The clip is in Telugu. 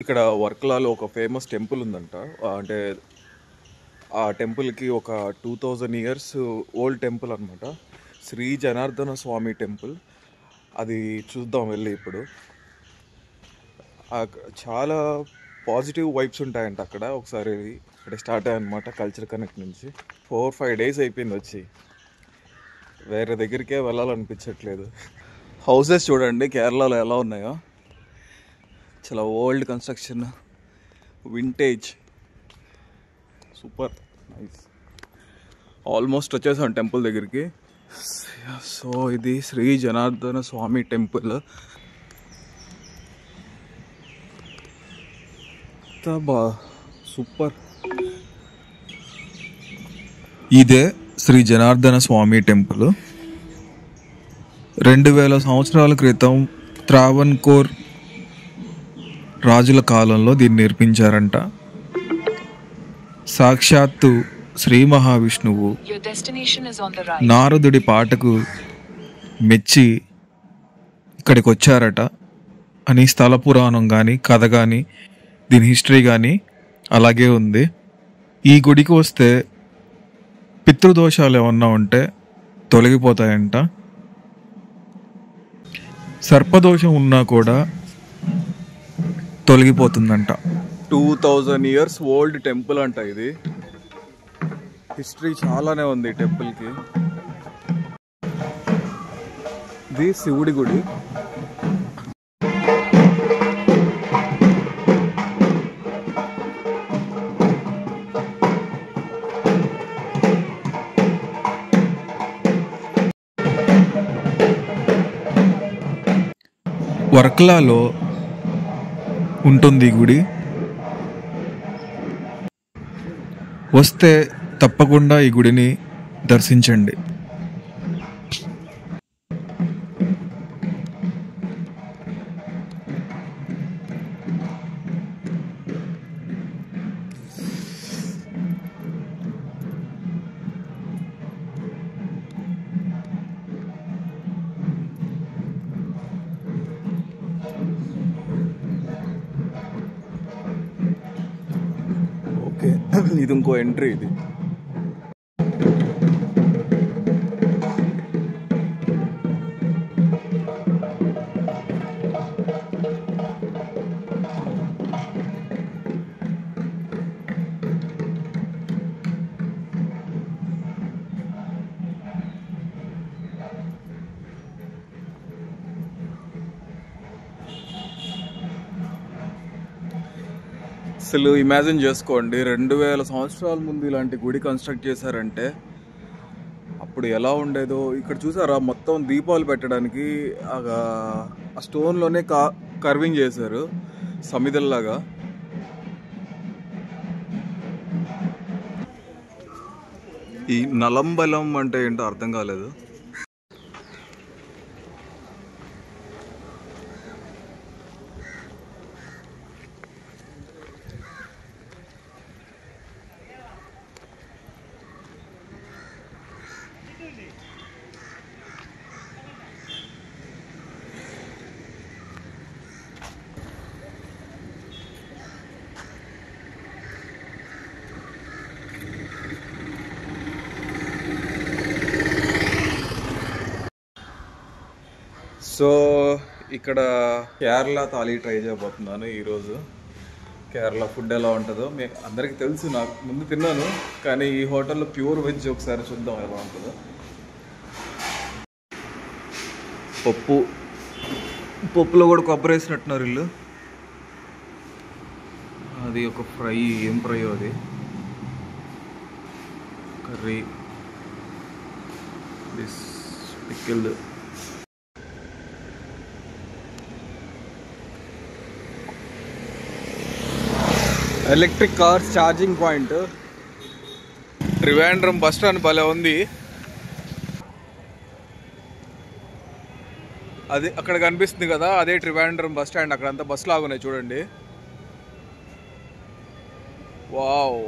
ఇక్కడ వర్కలాలో ఒక ఫేమస్ టెంపుల్ ఉందంట. అంటే ఆ టెంపుల్కి ఒక 2000 ఇయర్స్ ఓల్డ్ టెంపుల్ అనమాట. శ్రీ జనార్దన స్వామి టెంపుల్. అది చూద్దాం వెళ్ళి ఇప్పుడు. చాలా పాజిటివ్ వైబ్స్ ఉంటాయంట అక్కడ. ఒకసారి ఇక్కడ స్టార్ట్ అయ్యాయన్నమాట కల్చర్ కనెక్ట్ నుంచి. 4-5 డేస్ అయిపోయింది వచ్చి. వేరే దగ్గరికే వెళ్ళాలనిపించట్లేదు. హౌసెస్ చూడండి కేరళలో ఎలా ఉన్నాయో. చాలా old construction, vintage, super nice. Almost వచ్చేసాం టెంపుల్ దగ్గరికి. సో ఇది శ్రీ జనార్దన స్వామి టెంపుల్. బా సూపర్. ఇదే శ్రీ జనార్దన స్వామి టెంపుల్. 2000 సంవత్సరాల క్రితం త్రావణ్కోర్ రాజుల కాలంలో దీన్ని నిర్మించారంట. సాక్షాత్తు శ్రీ మహావిష్ణువు నారదుడి పాటకు మెచ్చి ఇక్కడికి వచ్చారట అని స్థల పురాణం కానీ కథ కానీ దీని హిస్టరీ కానీ అలాగే ఉంది. ఈ గుడికి వస్తే పితృదోషాలు ఏమన్నా ఉంటే తొలగిపోతాయంట. సర్పదోషం ఉన్నా కూడా తొలగిపోతుందంట. 2000 ఇయర్స్ ఓల్డ్ టెంపుల్ అంట ఇది. హిస్టరీ చాలానే ఉంది టెంపుల్కి. ఇది శివుడి గుడి. వర్కలాలో ఉంటుంది ఈ గుడి. వస్తే తప్పకుండా ఈ గుడిని దర్శించండి. ఓకే, ఇది ఇంకో ఎంట్రీ. ఇది అసలు ఇమాజిన్ చేసుకోండి, 2000 సంవత్సరాల ముందు ఇలాంటి గుడి కన్స్ట్రక్ట్ చేశారంటే అప్పుడు ఎలా ఉండేదో. ఇక్కడ చూసారా, మొత్తం దీపాలు పెట్టడానికి ఆ స్టోన్లోనే కర్వింగ్ చేశారు సమిదల్లాగా. ఈ నలంబలం అంటే ఏంటో అర్థం కాలేదు. సో ఇక్కడ కేరళ థాలీ ట్రై చేయబోతున్నాను ఈరోజు. కేరళ ఫుడ్ ఎలా ఉంటుందో మీకు అందరికీ తెలుసు, నాకు ముందు తిన్నాను, కానీ ఈ హోటల్లో ప్యూర్ వెజ్. ఒకసారి చూద్దాం ఎలా ఉంటుందో. పప్పులో కూడా కొబ్బరి వేసినట్టున్నారు వీళ్ళు. అది ఒక ఫ్రై, ఏం ఫ్రై అది, curry, this pickled. Electric cars charging point. Trivandrum bus stand భలే ఉంది. అది అక్కడ కనిపిస్తుంది కదా, అదే ట్రివాండ్రం బస్ స్టాండ్. అక్కడంతా బస్సు లాగున్నాయి చూడండి. వావ్.